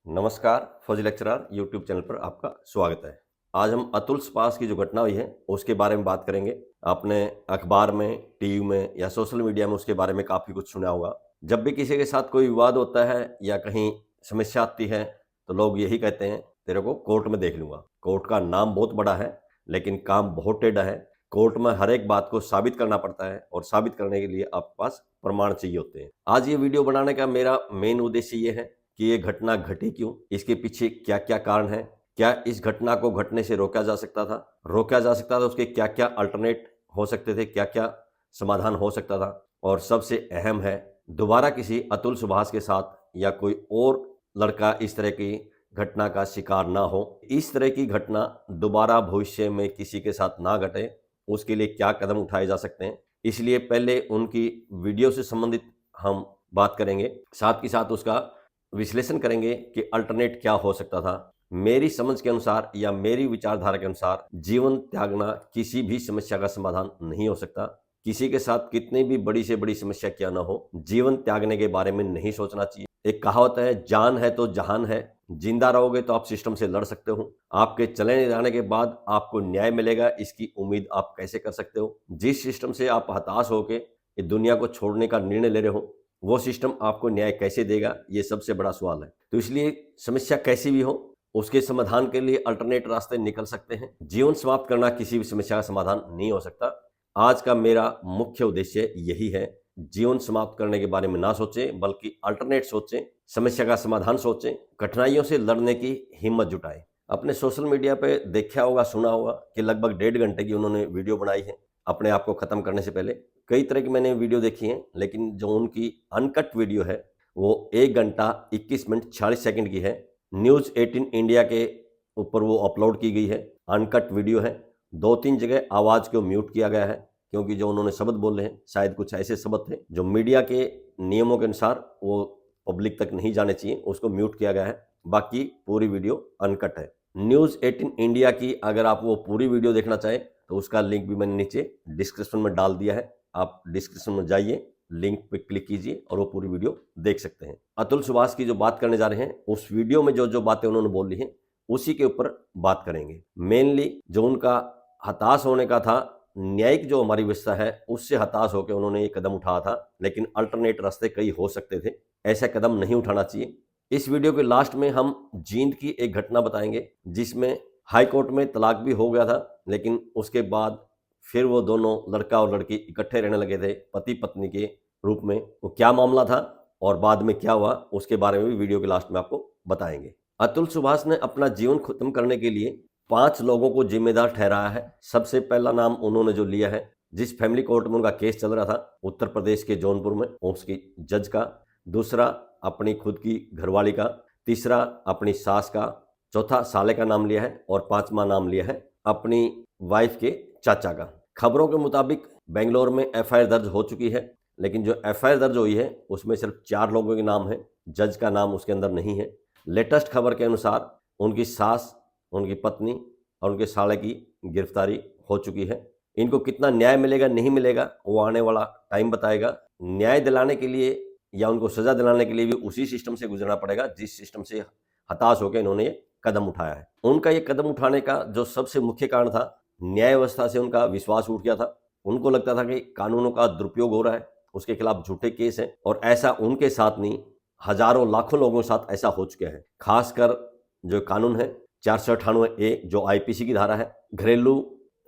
नमस्कार, फौजी lecturer YouTube channel पर आपका स्वागत है। आज हम अतुल स्पास की जो घटना हुई है उसके बारे में बात करेंगे। आपने अखबार में, टीवी में या सोशल मीडिया में उसके बारे में काफ़ी कुछ सुना होगा। जब भी किसी के साथ कोई विवाद होता है या कहीं समस्या आती है तो लोग यही कहते हैं, तेरे को कोर्ट में देख लूँगा। कोर्ट का नाम बहुत बड़ा है लेकिन काम बहुत टेढ़ा है। कोर्ट में हर एक बात को साबित करना पड़ता है और साबित करने के लिए आपके पास प्रमाण चाहिए होते हैं। आज ये वीडियो बनाने का मेरा मेन उद्देश्य ये है कि ये घटना घटी क्यों, इसके पीछे क्या क्या कारण है, क्या इस घटना को घटने से रोका जा सकता था, उसके क्या क्या अल्टरनेट हो सकते थे, क्या क्या समाधान हो सकता था, और सबसे अहम है दोबारा किसी अतुल सुभाष के साथ या कोई और लड़का इस तरह की घटना का शिकार ना हो। इस तरह की घटना दोबारा भविष्य में किसी के साथ ना घटे, उसके लिए क्या कदम उठाए जा सकते हैं। इसलिए पहले उनकी वीडियो से संबंधित हम बात करेंगे, साथ ही साथ उसका विश्लेषण करेंगे कि अल्टरनेट क्या हो सकता था। मेरी समझ के अनुसार या मेरी विचारधारा के अनुसार जीवन त्यागना किसी भी समस्या का समाधान नहीं हो सकता। किसी के साथ कितनी भी बड़ी से बड़ी समस्या क्यों ना हो, जीवन त्यागने के बारे में नहीं सोचना चाहिए। एक कहावत है, जान है तो जहान है। जिंदा रहोगे तो आप सिस्टम से लड़ सकते हो, आपके चले जाने के बाद आपको न्याय मिलेगा इसकी उम्मीद आप कैसे कर सकते हो। जिस सिस्टम से आप हताश होकर इस दुनिया को छोड़ने का निर्णय ले रहे हो, वो सिस्टम आपको न्याय कैसे देगा, ये सबसे बड़ा सवाल है। तो इसलिए समस्या कैसी भी हो, उसके समाधान के लिए अल्टरनेट रास्ते निकल सकते हैं। जीवन समाप्त करना किसी भी समस्या का समाधान नहीं हो सकता। आज का मेरा मुख्य उद्देश्य यही है, जीवन समाप्त करने के बारे में ना सोचें बल्कि अल्टरनेट सोचें, समस्या का समाधान सोचें, कठिनाइयों से लड़ने की हिम्मत जुटाएं। अपने सोशल मीडिया पे देखा होगा, सुना होगा कि लगभग 1.5 घंटे की उन्होंने वीडियो बनाई है अपने आप को खत्म करने से पहले। कई तरह की मैंने वीडियो देखी हैं, लेकिन जो उनकी अनकट वीडियो है वो 1 घंटा 21 मिनट 46 सेकंड की है। न्यूज़ 18 इंडिया के ऊपर वो अपलोड की गई है। अनकट वीडियो है। 2-3 जगह आवाज़ को म्यूट किया गया है क्योंकि जो उन्होंने शब्द बोले हैं शायद कुछ ऐसे शब्द थे जो मीडिया के नियमों के अनुसार वो पब्लिक तक नहीं जाने चाहिए, उसको म्यूट किया गया है। बाकी पूरी वीडियो अनकट है। न्यूज़ 18 इंडिया की अगर आप वो पूरी वीडियो देखना चाहें तो उसका लिंक भी मैंने नीचे डिस्क्रिप्शन में डाल दिया है। आप डिस्क्रिप्शन में जाइए, लिंक पे क्लिक कीजिए और वो पूरी वीडियो देख सकते हैं। अतुल सुभाष की जो बात करने जा रहे हैं उस वीडियो में जो जो बातें उन्होंने बोली हैं उसी के ऊपर बात करेंगे। मेनली जो उनका हताश होने का था, न्यायिक जो हमारी व्यवस्था है उससे हताश होकर उन्होंने ये कदम उठाया था, लेकिन अल्टरनेट रास्ते कई हो सकते थे, ऐसा कदम नहीं उठाना चाहिए। इस वीडियो के लास्ट में हम जींद की एक घटना बताएंगे जिसमें हाई कोर्ट में तलाक भी हो गया था, लेकिन उसके बाद फिर वो दोनों लड़का और लड़की इकट्ठे रहने लगे थे पति पत्नी के रूप में। वो क्या मामला था और बाद में क्या हुआ उसके बारे में भी वीडियो के लास्ट में आपको बताएंगे। अतुल सुभाष ने अपना जीवन खत्म करने के लिए 5 लोगों को जिम्मेदार ठहराया है। सबसे पहला नाम उन्होंने जो लिया है, जिस फैमिली कोर्ट में उनका केस चल रहा था उत्तर प्रदेश के जौनपुर में, उसकी जज का। दूसरा अपनी खुद की घरवाली का। तीसरा अपनी सास का। चौथा साले का नाम लिया है और 5वां नाम लिया है अपनी वाइफ के चाचा का। खबरों के मुताबिक बेंगलोर में एफआईआर दर्ज हो चुकी है, लेकिन जो एफआईआर दर्ज हुई है उसमें सिर्फ 4 लोगों के नाम है, जज का नाम उसके अंदर नहीं है। लेटेस्ट खबर के अनुसार उनकी सास, उनकी पत्नी और उनके साले की गिरफ्तारी हो चुकी है। इनको कितना न्याय मिलेगा नहीं मिलेगा वो आने वाला टाइम बताएगा। न्याय दिलाने के लिए या उनको सजा दिलाने के लिए भी उसी सिस्टम से गुजरना पड़ेगा जिस सिस्टम से हताश होकर इन्होंने ये कदम उठाया है। उनका ये कदम उठाने का जो सबसे मुख्य कारण था, न्याय व्यवस्था से उनका विश्वास उठ गया था। उनको लगता था कि कानूनों का दुरुपयोग हो रहा है, उसके खिलाफ झूठे केस हैं, और ऐसा उनके साथ नहीं, हजारों लाखों लोगों के साथ ऐसा हो चुका है। खासकर जो कानून है 498A जो आईपीसी की धारा है, घरेलू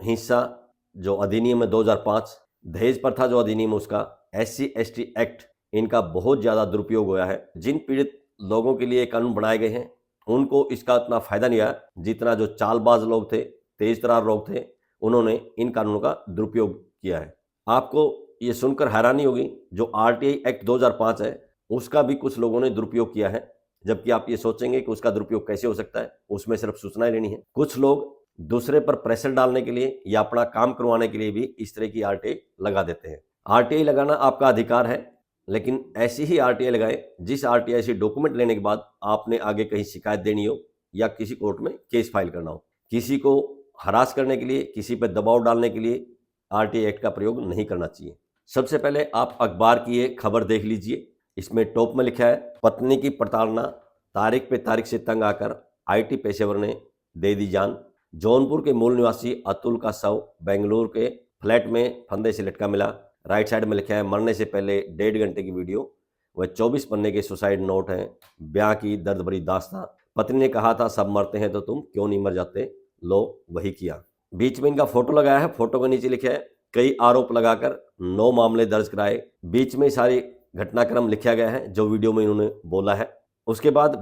हिंसा जो अधिनियम है 2005, दहेज प्रथा जो अधिनियम है उसका, SC/ST एक्ट, इनका बहुत ज्यादा दुरुपयोग हुआ है। जिन पीड़ित लोगों के लिए कानून बनाए गए हैं उनको इसका उतना फायदा नहीं आया जितना जो चालबाज लोग थे, तेज तर्रार लोग थे, उन्होंने इन कानूनों का दुरुपयोग किया है। आपको ये सुनकर हैरानी होगी, जो RTI एक्ट 2005 है उसका भी कुछ लोगों ने दुरुपयोग किया है, जबकि आप ये सोचेंगे कि उसका दुरुपयोग कैसे हो सकता है, उसमें सिर्फ सूचनाएं लेनी है। कुछ लोग दूसरे पर प्रेशर डालने के लिए या अपना काम करवाने के लिए भी इस तरह की RTI लगा देते हैं। RTI लगाना आपका अधिकार है, लेकिन ऐसी ही RTI लगाए जिस RTI से डॉक्यूमेंट लेने के बाद आपने आगे कहीं शिकायत देनी हो या किसी कोर्ट में केस फाइल करना हो। किसी को हरास करने के लिए, किसी पर दबाव डालने के लिए RTI एक्ट का प्रयोग नहीं करना चाहिए। सबसे पहले आप अखबार की ये खबर देख लीजिए। इसमें टॉप में लिखा है, पत्नी की प्रताड़ना, तारीख पे तारीख से तंग आकर आईटी पेशेवर ने दे दी जान। जौनपुर के मूल निवासी अतुल का शव बेंगलुरु के फ्लैट में फंदे से लटका मिला। राइट साइड में लिखा है मरने से पहले 1.5 घंटे की वीडियो व 24 पन्ने के सुसाइड नोट हैं। ब्याह की दर्द भरी दास्तां। पत्नी ने कहा था सब मरते हैं तो तुम क्यों नहीं मर जाते, लो वही किया। बीच में इनका फोटो लगाया है, फोटो के नीचे लिखा है कई आरोप लगाकर 9 मामले दर्ज कराए। बीच में सारी घटनाक्रम लिखा गया है जो वीडियो में इन्होंने बोला है। उसके बाद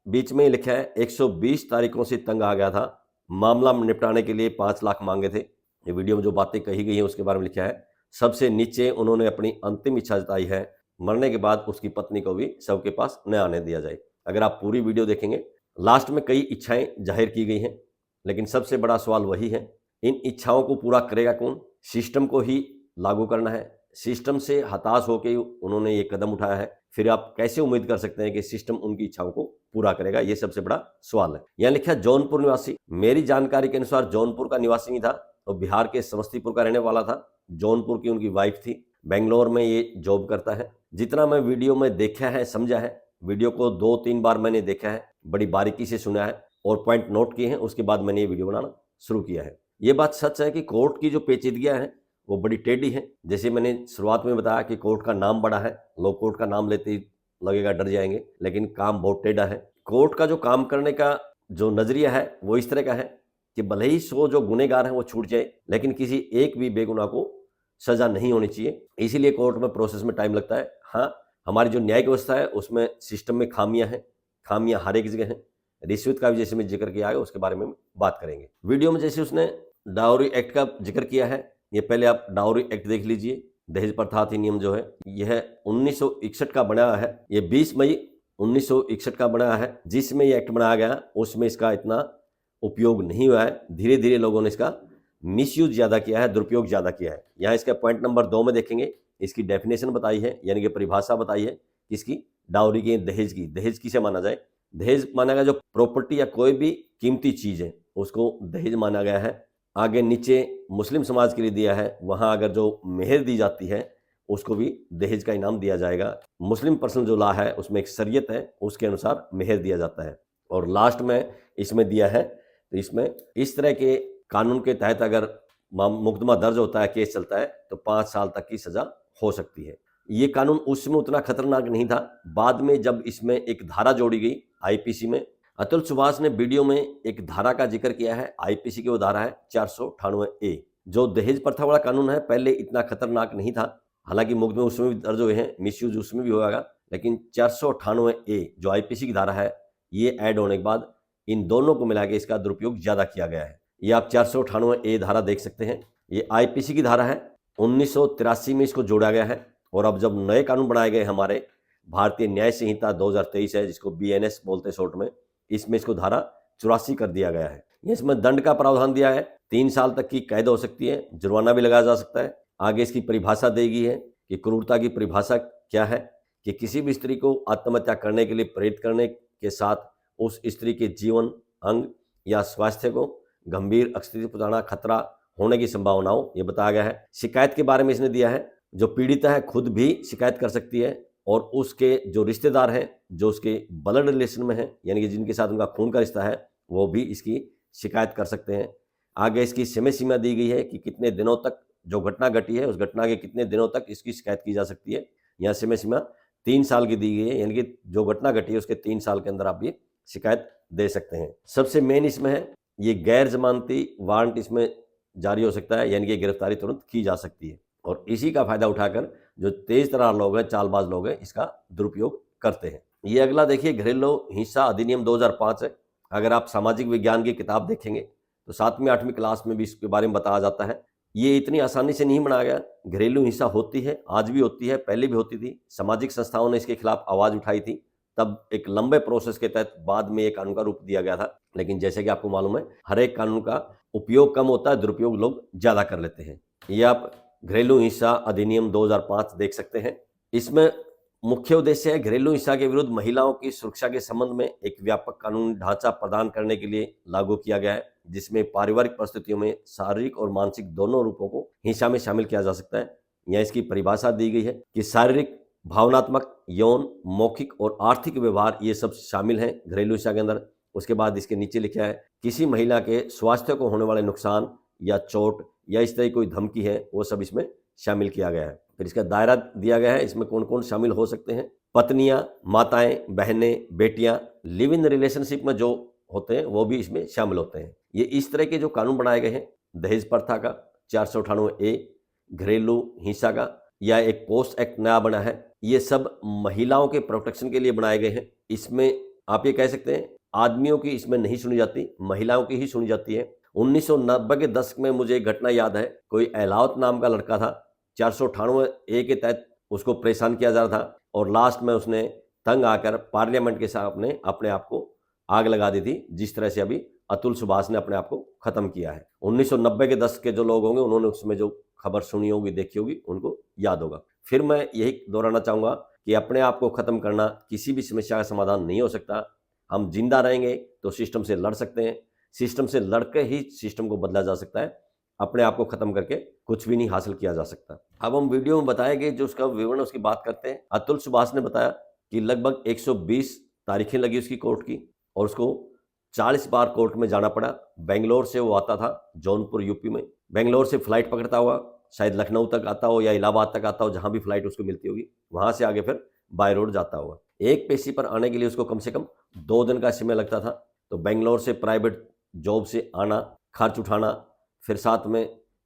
बीच में लिखा है 120 तारीखों से तंग आ गया था, मामला निपटाने के लिए 5 लाख मांगे थे। ये वीडियो में जो बातें कही गई हैं उसके बारे में लिखा है। सबसे नीचे उन्होंने अपनी अंतिम इच्छा जताई है, मरने के बाद उसकी पत्नी को भी शव के पास न आने दिया जाए। अगर आप पूरी वीडियो देखेंगे लास्ट में कई इच्छाएं जाहिर की गई हैं, लेकिन सबसे बड़ा सवाल वही है इन इच्छाओं को पूरा करेगा कौन। सिस्टम को ही लागू करना है। सिस्टम से हताश होकर उन्होंने ये कदम उठाया है, फिर आप कैसे उम्मीद कर सकते हैं कि सिस्टम उनकी इच्छाओं को पूरा करेगा, ये सबसे बड़ा सवाल है। यहाँ लिखा है जौनपुर निवासी। मेरी जानकारी के अनुसार जौनपुर का निवासी नहीं था, तो बिहार के समस्तीपुर का रहने वाला था। जौनपुर की उनकी वाइफ थी, बेंगलोर में ये जॉब करता है। जितना मैं वीडियो में देखा है, समझा है, वीडियो को 2-3 बार मैंने देखा है, बड़ी बारीकी से सुना है और पॉइंट नोट किए हैं, उसके बाद मैंने ये वीडियो बनाना शुरू किया है। ये बात सच है कि कोर्ट की जो पेचीदगियां हैं वो बड़ी टेढ़ी है। जैसे मैंने शुरुआत में बताया कि कोर्ट का नाम बड़ा है, लोग कोर्ट का नाम लेते ही लगेगा डर जाएंगे, लेकिन काम बहुत टेढ़ा है। कोर्ट का जो काम करने का जो नजरिया है वो इस तरह का है कि भले ही 100 जो गुनहगार हैं वो छूट जाए, लेकिन किसी एक भी बेगुनाह को सजा नहीं होनी चाहिए। इसीलिए कोर्ट में प्रोसेस में टाइम लगता है। हाँ, हमारी जो न्यायिक व्यवस्था है उसमें सिस्टम में खामियां हैं, खामियां हर एक जगह हैं। रिश्वत का भी जैसे मैं जिक्र किया है उसके बारे में बात करेंगे। वीडियो में जैसे उसने डाउरी एक्ट का जिक्र किया है, ये पहले आप डाउरी एक्ट देख लीजिए। दहेज प्रथा अधिनियम जो है यह 1961 का बनाया है। ये 20 मई 1961 का बनाया है। जिसमें ये एक्ट बनाया गया उसमें इसका इतना उपयोग नहीं हुआ है। धीरे धीरे लोगों ने इसका मिसयूज ज़्यादा किया है, दुरुपयोग ज़्यादा किया है। यहाँ इसका पॉइंट नंबर 2 में देखेंगे, इसकी डेफिनेशन बताई है, यानी कि परिभाषा बताई है किसकी, डाउरी की, दहेज की। दहेज किसे माना जाए, दहेज माना गया जो प्रॉपर्टी या कोई भी कीमती चीज़ है उसको दहेज माना गया है। आगे नीचे मुस्लिम समाज के लिए दिया है, वहाँ अगर जो मेहर दी जाती है उसको भी दहेज का इनाम दिया जाएगा। मुस्लिम पर्सनल जो लॉ है उसमें एक शरीयत है, उसके अनुसार मेहर दिया जाता है। और लास्ट में इसमें दिया है, तो इसमें इस तरह के कानून के तहत अगर मुकदमा दर्ज होता है, केस चलता है, तो 5 साल तक की सजा हो सकती है। ये कानून उसमें उतना खतरनाक नहीं था। बाद में जब इसमें एक धारा जोड़ी गई आईपीसी में, अतुल सुभाष ने वीडियो में एक धारा का जिक्र किया है। आईपीसी की वो धारा है 498A। जो दहेज प्रथा वाला कानून है पहले इतना खतरनाक नहीं था, हालांकि मुकदमे उसमें भी दर्ज हुए हैं, मिसयूज उसमें भी होगा, लेकिन 498A जो आईपीसी की धारा है ये ऐड होने के बाद इन दोनों को मिला के इसका दुरुपयोग ज्यादा किया गया है। ये आप 498A धारा देख सकते हैं। ये आईपीसी की धारा है, 1983 में इसको जोड़ा गया है। और अब जब नए कानून बनाए गए हमारे भारतीय न्याय संहिता 2023 है, जिसको BNS बोलते हैं शॉर्ट में, इसमें इसको धारा 84 कर दिया गया है। इसमें दंड का प्रावधान दिया है, 3 साल तक की कैद हो सकती है, जुर्माना भी लगाया जा सकता है। आगे इसकी परिभाषा दी गई है कि क्रूरता की परिभाषा क्या है, कि किसी भी स्त्री को आत्महत्या करने के लिए प्रेरित करने के साथ उस स्त्री के जीवन, अंग या स्वास्थ्य को गंभीर अस्तित्व पहुंचाना, खतरा होने की संभावना हो, ये बताया गया है। शिकायत के बारे में इसने दिया है, जो पीड़िता है खुद भी शिकायत कर सकती है और उसके जो रिश्तेदार हैं, जो उसके ब्लड रिलेशन में हैं, यानी कि जिनके साथ उनका खून का रिश्ता है, वो भी इसकी शिकायत कर सकते हैं। आगे इसकी समय सीमा दी गई है कि कितने दिनों तक जो घटना घटी है उस घटना के कितने दिनों तक इसकी शिकायत की जा सकती है। यहाँ समय सीमा 3 साल की दी गई है, यानी कि जो घटना घटी है उसके 3 साल के अंदर आप ये शिकायत दे सकते हैं। सबसे मेन इसमें है ये गैर जमानती वारंट इसमें जारी हो सकता है, यानी कि गिरफ्तारी तुरंत की जा सकती है। और इसी का फायदा उठाकर जो तेज तर्रार लोग हैं, चालबाज लोग हैं, इसका दुरुपयोग करते हैं। ये अगला देखिए, घरेलू हिंसा अधिनियम 2005 है। अगर आप सामाजिक विज्ञान की किताब देखेंगे तो 7वीं 8वीं क्लास में भी इसके बारे में बताया जाता है। ये इतनी आसानी से नहीं बनाया गया। घरेलू हिंसा होती है, आज भी होती है, पहले भी होती थी। सामाजिक संस्थाओं ने इसके खिलाफ आवाज उठाई थी, तब एक लंबे प्रोसेस के तहत बाद में एक कानून का रूप दिया गया था। लेकिन जैसे कि आपको मालूम है, हर एक कानून का उपयोग कम होता है, दुरुपयोग लोग ज्यादा कर लेते हैं। ये आप घरेलू हिंसा अधिनियम 2005 देख सकते हैं। इसमें मुख्य उद्देश्य है घरेलू हिंसा के विरुद्ध महिलाओं की सुरक्षा के संबंध में एक व्यापक कानूनी ढांचा प्रदान करने के लिए लागू किया गया है, जिसमें पारिवारिक परिस्थितियों में शारीरिक और मानसिक दोनों रूपों को हिंसा में शामिल किया जा सकता है। यहाँ इसकी परिभाषा दी गई है कि शारीरिक भावनात्मक, यौन, मौखिक और आर्थिक व्यवहार ये सब शामिल हैं घरेलू हिंसा के अंदर। उसके बाद इसके नीचे लिखा है किसी महिला के स्वास्थ्य को होने वाले नुकसान या चोट या इस तरह की कोई धमकी है, वो सब इसमें शामिल किया गया है। फिर इसका दायरा दिया गया है, इसमें कौन कौन शामिल हो सकते हैं। पत्नियां, माताएं, बहनें, बेटियां, लिव इन रिलेशनशिप में जो होते हैं वो भी इसमें शामिल होते हैं। ये इस तरह के जो कानून बनाए गए हैं, दहेज प्रथा का 498A, घरेलू हिंसा का, या एक पोस्ट एक्ट नया बना है, ये सब महिलाओं के प्रोटेक्शन के लिए बनाए गए हैं। इसमें आप ये कह सकते हैं आदमियों की इसमें नहीं सुनी जाती, महिलाओं की ही सुनी जाती है। 1990 के दशक में मुझे एक घटना याद है, कोई एलावत नाम का लड़का था, 498A के तहत उसको परेशान किया जा रहा था और लास्ट में उसने तंग आकर पार्लियामेंट के सामने अपने आप को आग लगा दी थी, जिस तरह से अभी अतुल सुभाष ने अपने आप को खत्म किया है। 1990 के दशक के जो लोग होंगे उन्होंने उसमें जो खबर सुनी होगी, देखी होगी, उनको याद होगा। फिर मैं यही दोहराना चाहूंगा कि अपने आप को खत्म करना किसी भी समस्या का समाधान नहीं हो सकता। हम जिंदा रहेंगे तो सिस्टम से लड़ सकते हैं, सिस्टम से लड़कर ही सिस्टम को बदला जा सकता है। अपने आप को खत्म करके कुछ भी नहीं हासिल किया जा सकता। अब हम वीडियो में बताए गए जो उसका विवरण उसकी बात करते हैं। अतुल सुभाष ने बताया कि लगभग 120 तारीखें लगी उसकी कोर्ट की और उसको 40 बार कोर्ट में जाना पड़ा। बेंगलोर से वो आता था जौनपुर यूपी में, बेंगलोर से फ्लाइट पकड़ता हुआ शायद लखनऊ तक आता हो या इलाहाबाद तक आता हो, जहां भी फ्लाइट उसको मिलती होगी, वहां से आगे फिर बाय रोड जाता होगा। एक पेशी पर आने के लिए उसको कम से कम 2 दिन का समय लगता था। तो बेंगलोर से प्राइवेट जॉब से आना, खर्च उठाना, फिर साथ में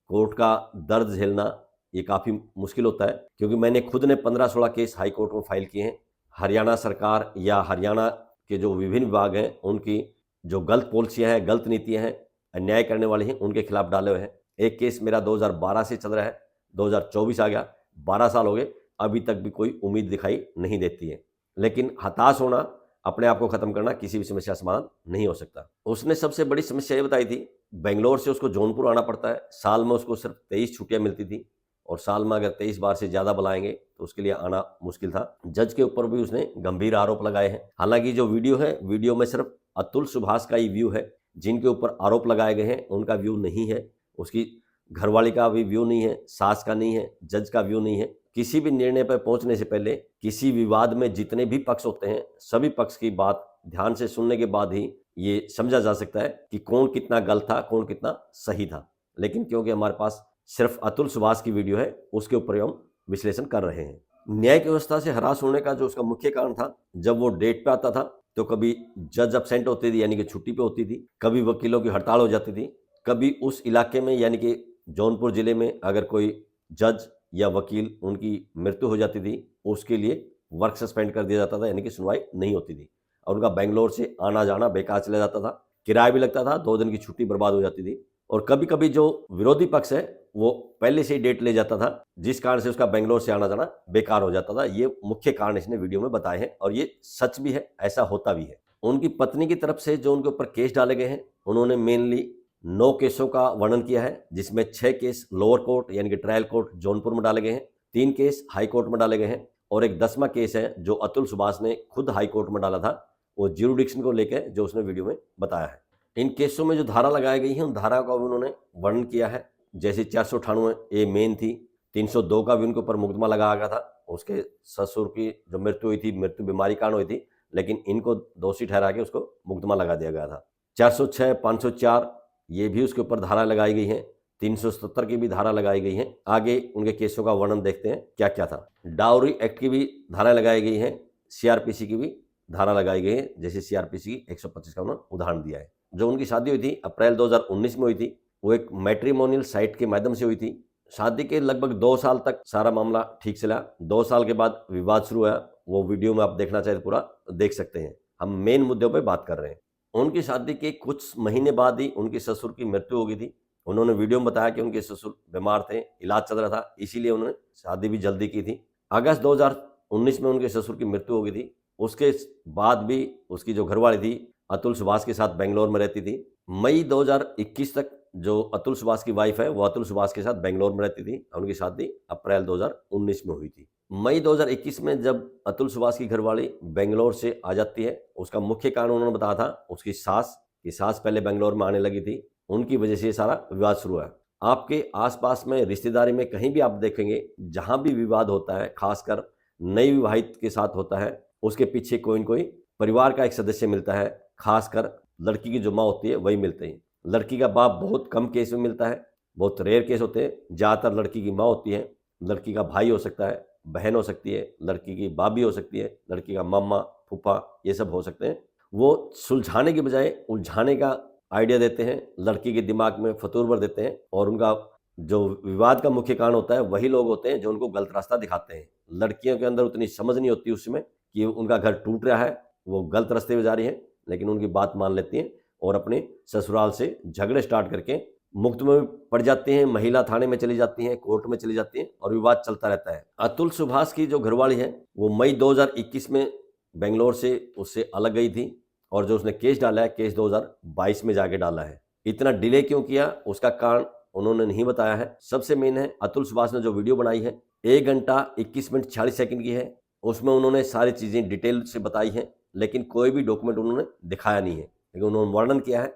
कोर्ट का दर्द झेलना, ये काफ़ी मुश्किल होता है। क्योंकि मैंने खुद ने 15-16 केस हाई कोर्ट में फाइल किए हैं। हरियाणा सरकार या हरियाणा के जो विभिन्न विभाग हैं उनकी जो गलत पॉलिसियाँ हैं, गलत नीतियाँ हैं, अन्याय करने वाले हैं, उनके खिलाफ डाले हुए हैं। एक केस मेरा 2012 से चल रहा है, 2024 आ गया, 12 साल हो गए, अभी तक भी कोई उम्मीद दिखाई नहीं देती है। लेकिन हताश होना, अपने आप को खत्म करना किसी भी समस्या का समाधान नहीं हो सकता। उसने सबसे बड़ी समस्या ये बताई थी, बेंगलोर से उसको जौनपुर आना पड़ता है। साल में उसको सिर्फ 23 छुट्टियां मिलती थी और साल में अगर 23 बार से ज़्यादा बुलाएंगे तो उसके लिए आना मुश्किल था। जज के ऊपर भी उसने गंभीर आरोप लगाए हैं। हालांकि जो वीडियो है, वीडियो में सिर्फ अतुल सुभाष का ही व्यू है, जिनके ऊपर आरोप लगाए गए हैं उनका व्यू नहीं है, उसकी घरवाली का भी व्यू नहीं है, सास का नहीं है, जज का व्यू नहीं है। किसी भी निर्णय पर पहुंचने से पहले किसी विवाद में जितने भी पक्ष होते हैं, सभी पक्ष की बात ध्यान से सुनने के बाद ही ये समझा जा सकता है कि कौन कितना गलत था, कौन कितना सही था। लेकिन क्योंकि हमारे पास सिर्फ अतुल सुभाष की वीडियो है, उसके ऊपर हम विश्लेषण कर रहे हैं। न्यायिक व्यवस्था से हरास होने का जो उसका मुख्य कारण था, जब वो डेट पे आता था तो कभी जज अब्सेंट होती थी, यानी कि छुट्टी पे होती थी, कभी वकीलों की हड़ताल हो जाती थी, कभी उस इलाके में यानी कि जौनपुर जिले में अगर कोई जज या वकील उनकी मृत्यु हो जाती थी, उसके लिए वर्क सस्पेंड कर दिया जाता था, यानी कि सुनवाई नहीं होती थी और उनका बेंगलोर से आना जाना बेकार चला जाता था, किराया भी लगता था, 2 दिन की छुट्टी बर्बाद हो जाती थी। और कभी कभी जो विरोधी पक्ष है वो पहले से ही डेट ले जाता था, जिस कारण से उसका बेंगलोर से आना जाना बेकार हो जाता था। ये मुख्य कारण इसने वीडियो में बताए हैं और ये सच भी है, ऐसा होता भी है। उनकी पत्नी की तरफ से जो उनके ऊपर केस डाले गए हैं, उन्होंने मेनली 9 केसों का वर्णन किया है, जिसमें 6 केस लोअर कोर्ट यानी कि ट्रायल कोर्ट जौनपुर में डाले गए हैं, 3 केस हाई कोर्ट में डाले गए हैं और एक 10वां केस है जो अतुल सुभाष ने खुद हाई कोर्ट में डाला था, वो ज्यूरिडिक्शन को लेकर, जो उसने वीडियो में बताया है। इन केसों में जो धारा लगाई गई है उन धारा का भी उन्होंने वर्णन किया है। जैसे 498A मेन थी, 302 का भी उनके ऊपर मुकदमा लगाया गया था, उसके ससुर की जो मृत्यु हुई थी, मृत्यु बीमारी कारण हुई थी, लेकिन इनको दोषी ठहरा के उसको मुकदमा लगा दिया गया था। 406, 504 ये भी उसके ऊपर धारा लगाई गई है, 377 की भी धारा लगाई गई है। आगे उनके केसों का वर्णन देखते हैं क्या क्या था। डाउरी एक्ट की भी धारा लगाई गई है, सीआरपीसी की भी धारा लगाई गई है, जैसे सीआरपीसी की 125 का उन्होंने उदाहरण दिया है। जो उनकी शादी हुई थी अप्रैल 2019 में हुई थी, वो एक मैट्रिमोनियल साइट के माध्यम से हुई थी। शादी के लगभग 2 साल तक सारा मामला ठीक चला। 2 साल के बाद विवाद शुरू हुआ, वो वीडियो में आप देखना चाहे तो पूरा देख सकते हैं। हम मेन मुद्दों पर बात कर रहे हैं। उनकी शादी के कुछ महीने बाद ही उनके ससुर की मृत्यु हो गई थी। उन्होंने वीडियो में बताया कि उनके ससुर बीमार थे, इलाज चल रहा था, इसीलिए उन्होंने शादी भी जल्दी की थी। अगस्त 2019 में उनके ससुर की मृत्यु हो गई थी। उसके बाद भी उसकी जो घरवाली थी अतुल सुभाष के साथ बेंगलोर में रहती थी। मई 2021 तक जो अतुल सुभाष की वाइफ है वो अतुल सुभाष के साथ बेंगलोर में रहती थी। उनकी शादी अप्रैल 2019 में हुई थी। मई 2021 में जब अतुल सुभाष की घरवाली बेंगलोर से आ जाती है, उसका मुख्य कारण उन्होंने बताया था उसकी सास की सास पहले बेंगलोर में आने लगी थी, उनकी वजह से ये सारा विवाद शुरू हुआ। आपके आसपास में रिश्तेदारी में कहीं भी आप देखेंगे, जहां भी विवाद होता है, खासकर नई विवाहित के साथ होता है उसके पीछे कोई न कोई परिवार का एक सदस्य मिलता है, खासकर लड़की की जो माँ होती है वही मिलते हैं। लड़की का बाप बहुत कम केस में मिलता है, बहुत रेयर केस होते हैं। ज़्यादातर लड़की की माँ होती है, लड़की का भाई हो सकता है, बहन हो सकती है, लड़की की भाभी हो सकती है, लड़की का मामा, फूफा, ये सब हो सकते हैं। वो सुलझाने की बजाय उलझाने का आइडिया देते हैं, लड़की के दिमाग में फतूर भर देते हैं और उनका जो विवाद का मुख्य कारण होता है वही लोग होते हैं जो उनको गलत रास्ता दिखाते हैं। लड़कियों के अंदर उतनी समझ नहीं होती उस समय कि उनका घर टूट रहा है, वो गलत रास्ते पे जा रही है, लेकिन उनकी बात मान लेती हैं और अपने ससुराल से झगड़े स्टार्ट करके मुफ्त में पड़ जाती हैं, महिला थाने में चली जाती हैं, कोर्ट में चली जाती हैं और विवाद चलता रहता है। अतुल सुभाष की जो घरवाली है वो मई 2021 में बेंगलोर से उससे अलग गई थी और जो उसने केस डाला है, केस 2022 में जाके डाला है। इतना डिले क्यों किया उसका कारण उन्होंने नहीं बताया है। सबसे मेन है अतुल सुभाष ने जो वीडियो बनाई है 1 घंटा 21 मिनट 46 सेकंड की है, उसमें उन्होंने सारी चीज़ें डिटेल से बताई हैं, लेकिन कोई भी डॉक्यूमेंट उन्होंने दिखाया नहीं है। लेकिन उन्होंने वर्णन किया है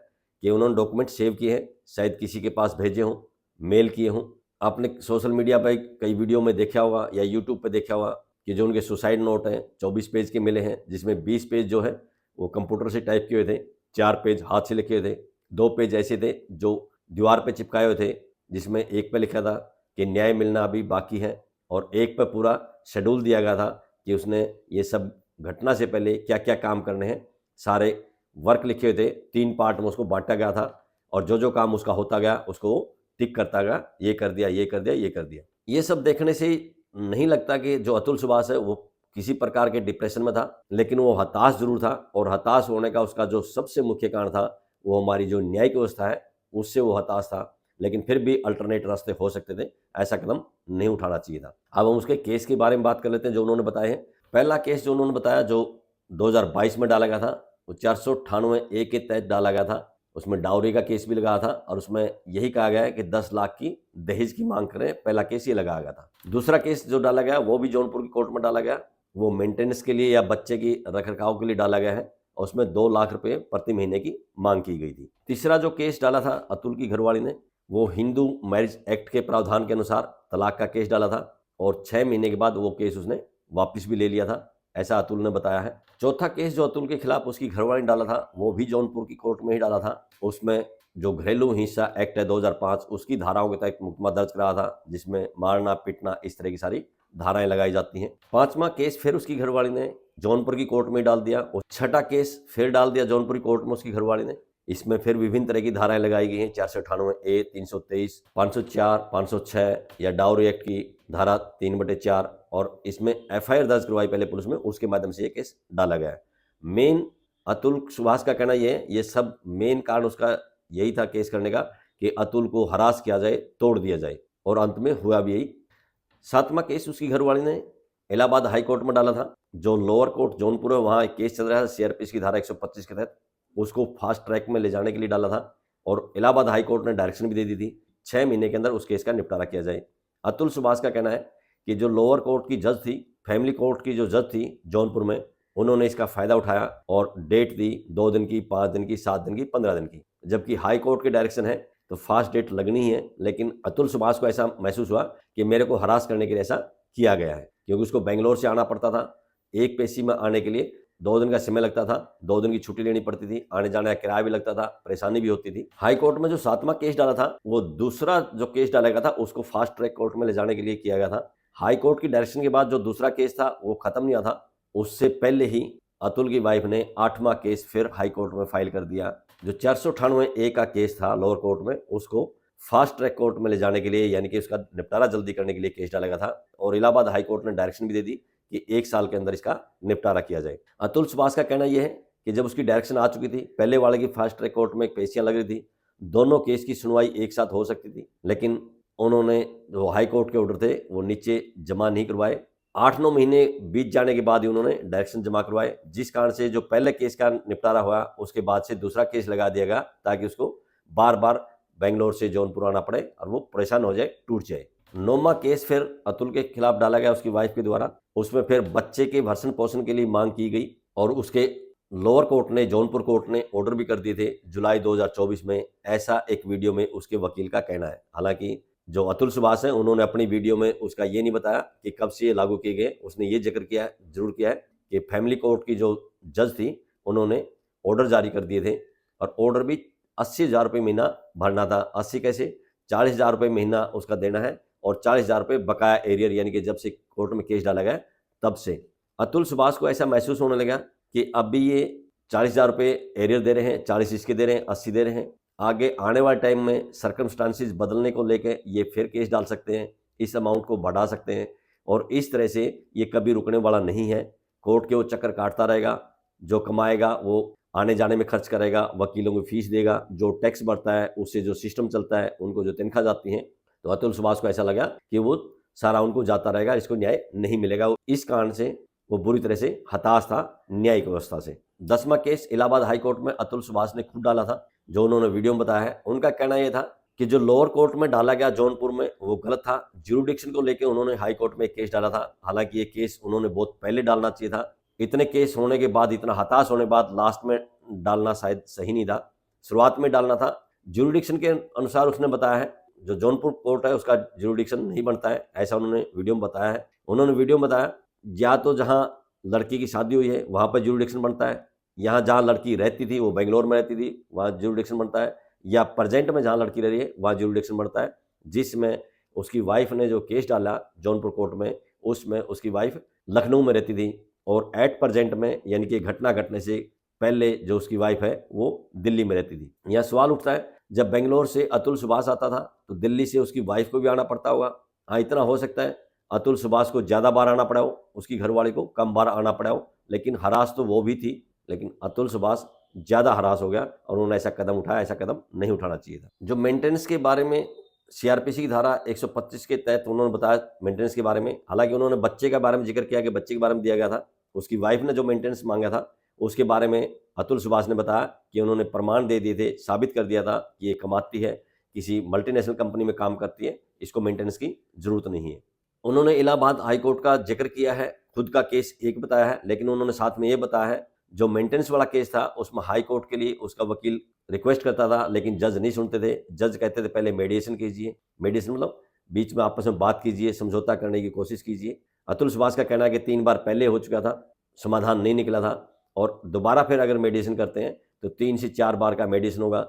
कि उन्होंने डॉक्यूमेंट सेव किए हैं, शायद किसी के पास भेजे हों, मेल किए हों। आपने सोशल मीडिया पर कई वीडियो में देखा होगा या यूट्यूब पर देखा होगा कि जो उनके सुसाइड नोट हैं 24 पेज के मिले हैं, जिसमें 20 पेज जो है वो कंप्यूटर से टाइप किए हुए थे, 4 पेज हाथ से लिखे हुए थे, 2 पेज ऐसे थे जो दीवार पे चिपकाए हुए थे, जिसमें एक पे लिखा था कि न्याय मिलना अभी बाकी है और एक पे पूरा शेड्यूल दिया गया था कि उसने ये सब घटना से पहले क्या क्या काम करने हैं, सारे वर्क लिखे हुए थे। 3 पार्ट में उसको बांटा गया था और जो जो काम उसका होता गया उसको टिक करता गया, ये कर दिया, ये कर दिया, ये कर दिया। ये सब देखने से नहीं लगता कि जो अतुल सुभाष है वो किसी प्रकार के डिप्रेशन में था, लेकिन वो हताश जरूर था और हताश होने का उसका जो सबसे मुख्य कारण था वो हमारी जो न्यायिक व्यवस्था है उससे वो हताश था। लेकिन फिर भी अल्टरनेट रास्ते हो सकते थे, ऐसा कदम नहीं उठाना चाहिए था। अब हम उसके केस के बारे में बात कर लेते हैं जो उन्होंने बताए हैं। पहला केस जो उन्होंने बताया जो 2022 में डाला गया था वो 498A के तहत डाला गया था। उसमें डाउरी का केस भी लगाया था और उसमें यही कहा गया है कि 10 लाख की दहेज की मांग करें। पहला केस ये लगाया गया था। दूसरा केस जो डाला गया वो भी जौनपुर की कोर्ट में डाला गया, वो मेंटेनेंस के लिए या बच्चे की रखरखाव के लिए डाला गया है और उसमें 2 लाख रुपए प्रति महीने की मांग की गई थी। तीसरा जो केस डाला था अतुल की घरवाली ने वो हिंदू मैरिज एक्ट के प्रावधान के अनुसार तलाक का केस डाला था और 6 महीने के बाद वो केस उसने वापस भी ले लिया था, ऐसा अतुल ने बताया है। चौथा केस जो अतुल के खिलाफ उसकी घरवाली ने डाला था वो भी जौनपुर की कोर्ट में ही डाला था। उसमें जो घरेलू हिंसा एक्ट है 2005 उसकी धाराओं के तहत मुकदमा दर्ज कराया था, जिसमें मारना पीटना इस तरह की सारी धाराएं लगाई जाती हैं। 5वां केस फिर उसकी घरवाली ने जौनपुर की कोर्ट में डाल दिया और 6ठा केस फिर डाल दिया जौनपुर की कोर्ट में उसकी घरवाली ने। इसमें फिर विभिन्न तरह की धाराएं लगाई गई हैं, 498A, 323, 504, 506 या डाउरी एक्ट की धारा 3/4 और इसमें FIR दर्ज करवाई पहले पुलिस में, उसके माध्यम से ये केस डाला गया है। मेन अतुल सुभाष का कहना ये है, ये सब मेन कारण उसका यही था केस करने का कि अतुल को हरास किया जाए, तोड़ दिया जाए और अंत में हुआ भी यही। 7वां केस उसकी घरवाली ने इलाहाबाद हाई कोर्ट में डाला था। जो लोअर कोर्ट जौनपुर है वहाँ एक केस चल रहा है CRPC की धारा 125 के तहत, उसको फास्ट ट्रैक में ले जाने के लिए डाला था और इलाहाबाद हाई कोर्ट ने डायरेक्शन भी दे दी थी 6 महीने के अंदर उस केस का निपटारा किया जाए। अतुल सुभाष का कहना है कि जो लोअर कोर्ट की जज थी, फैमिली कोर्ट की जो जज थी जौनपुर में, उन्होंने इसका फायदा उठाया और डेट दी 2 दिन की, 5 दिन की, 7 दिन की, 15 दिन की, जबकि हाई कोर्ट की डायरेक्शन है तो फास्ट डेट लगनी ही है। लेकिन अतुल सुभाष को ऐसा महसूस हुआ कि मेरे को हरास करने के लिए ऐसा किया गया है, क्योंकि उसको बेंगलोर से आना पड़ता था। एक पेशी में आने के लिए 2 दिन का समय लगता था, 2 दिन की छुट्टी लेनी पड़ती थी, आने जाने का किराया भी लगता था, परेशानी भी होती थी। हाई कोर्ट में जो 7वां केस डाला था वो दूसरा जो केस डाला गया था उसको फास्ट ट्रैक कोर्ट में ले जाने के लिए किया गया था। हाई कोर्ट की डायरेक्शन के बाद जो दूसरा केस था वो खत्म नहीं हुआ था, उससे पहले ही अतुल की वाइफ ने 8वां केस फिर हाई कोर्ट में फाइल कर दिया। जो 498A का केस था लोअर कोर्ट में, उसको फास्ट ट्रैक कोर्ट में ले जाने के लिए, यानी कि उसका निपटारा जल्दी करने के लिए केस डाला गया था और इलाहाबाद हाई कोर्ट ने डायरेक्शन भी दे दी कि 1 साल के अंदर इसका निपटारा किया जाए। अतुल सुभाष का कहना यह है कि जब उसकी डायरेक्शन आ चुकी थी, पहले वाले की फास्ट ट्रैक कोर्ट में पेशियां लग रही थी, दोनों केस की सुनवाई एक साथ हो सकती थी, लेकिन उन्होंने जो हाई कोर्ट के ऑर्डर थे वो नीचे जमा नहीं करवाए। 8-9 महीने बीत जाने के बाद ही उन्होंने डायरेक्शन जमा करवाए, जिस कारण से जो पहले केस का निपटारा हुआ उसके बाद से दूसरा केस लगा दिया गया ताकि उसको बार बार बेंगलोर से जौनपुर आना पड़े और वो परेशान हो जाए, टूट जाए। 9वां केस फिर अतुल के खिलाफ डाला गया उसकी वाइफ के द्वारा। उसमें फिर बच्चे के भरण पोषण के लिए मांग की गई और उसके लोअर कोर्ट ने, जौनपुर कोर्ट ने ऑर्डर भी कर दिए थे जुलाई 2024 में, ऐसा एक वीडियो में उसके वकील का कहना है। हालांकि जो अतुल सुभाष हैं उन्होंने अपनी वीडियो में उसका ये नहीं बताया कि कब से ये लागू किए गए। उसने ये जिक्र किया है, जरूर किया है कि फैमिली कोर्ट की जो जज थी उन्होंने ऑर्डर जारी कर दिए थे और ऑर्डर भी 80,000 रुपये महीना भरना था। 80 कैसे, 40,000 रुपये महीना उसका देना है और 40,000 रुपये बकाया एरियर, यानी कि जब से कोर्ट में केस डाला गया तब से। अतुल सुभाष को ऐसा महसूस होने लगा कि अब भी ये 40,000 रुपये एरियर दे रहे हैं, 40 इसके दे रहे हैं, 80 दे रहे हैं, आगे आने वाले टाइम में सर्कमस्टांसिस बदलने को लेके ये फिर केस डाल सकते हैं, इस अमाउंट को बढ़ा सकते हैं और इस तरह से ये कभी रुकने वाला नहीं है। कोर्ट के वो चक्कर काटता रहेगा, जो कमाएगा वो आने जाने में खर्च करेगा, वकीलों की फीस देगा, जो टैक्स बढ़ता है उससे जो सिस्टम चलता है, उनको जो तनख्वाह जाती है। तो अतुल सुभाष को ऐसा लगा कि वो सारा उनको जाता रहेगा, इसको न्याय नहीं मिलेगा। इस कारण से वो बुरी तरह से हताश था न्यायिक व्यवस्था से। 10वां केस इलाहाबाद हाई कोर्ट में अतुल सुभाष ने खुद डाला था, जो उन्होंने वीडियो में बताया है। उनका कहना यह था कि जो लोअर कोर्ट में डाला गया जौनपुर में वो गलत था। ज्यूरिडिक्शन को लेकर उन्होंने हाई कोर्ट में एक केस डाला था, हालांकि ये केस उन्होंने बहुत पहले डालना चाहिए था। इतने केस होने के बाद, इतना हताश होने के बाद लास्ट में डालना शायद सही नहीं था, शुरुआत में डालना था। ज्यूरिडिक्शन के अनुसार उसने बताया है जो जौनपुर कोर्ट है उसका ज्यूरिडिक्शन नहीं बनता है, ऐसा उन्होंने वीडियो में बताया है। उन्होंने वीडियो में बताया या तो जहां लड़की की शादी हुई है वहां पर ज्यूरिडिक्शन बनता है, यहाँ जहाँ लड़की रहती थी वो बेंगलोर में रहती थी वहाँ ज्यूरिडिक्शन बनता है, या प्रेजेंट में जहाँ लड़की रह रही है वहाँ ज्यूरिडिक्शन बनता है। जिसमें उसकी वाइफ ने जो केस डाला जौनपुर कोर्ट में, उसमें उसकी वाइफ लखनऊ में रहती थी और एट प्रेजेंट में, यानी कि घटना घटने से पहले जो उसकी वाइफ है वो दिल्ली में रहती थी। यहाँ सवाल उठता है, जब बेंगलोर से अतुल सुभाष आता था तो दिल्ली से उसकी वाइफ को भी आना पड़ता होगा। हाँ, इतना हो सकता है अतुल सुभाष को ज़्यादा बार आना पड़ा हो, उसकी घरवाली को कम बार आना पड़ा हो, लेकिन हरास तो वो भी थी, लेकिन अतुल सुभाष ज़्यादा हरास हो गया और उन्होंने ऐसा कदम उठाया। ऐसा कदम नहीं उठाना चाहिए था। जो मेंटेनेंस के बारे में सीआरपीसी की धारा 125 के तहत उन्होंने बताया मेंटेनेंस के बारे में, हालांकि उन्होंने बच्चे के बारे में जिक्र किया कि बच्चे के बारे में दिया गया था। उसकी वाइफ ने जो मेंटेनेंस मांगा था उसके बारे में अतुल सुभाष ने बताया कि उन्होंने प्रमाण दे दिए थे, साबित कर दिया था कि ये कमाती है, किसी मल्टीनेशनल कंपनी में काम करती है, इसको मेंटेनेंस की जरूरत नहीं है। उन्होंने इलाहाबाद हाईकोर्ट का जिक्र किया है, खुद का केस एक बताया है, लेकिन उन्होंने साथ में ये बताया है जो मेंटेनेंस वाला केस था उसमें हाई कोर्ट के लिए उसका वकील रिक्वेस्ट करता था, लेकिन जज नहीं सुनते थे। जज कहते थे पहले मेडिएशन कीजिए, मेडिएशन मतलब बीच में आपस में बात कीजिए, समझौता करने की कोशिश कीजिए। अतुल सुभाष का कहना है कि 3 बार पहले हो चुका था, समाधान नहीं निकला था और दोबारा फिर अगर मेडिएशन करते हैं तो 3 से 4 बार का मेडिएशन होगा।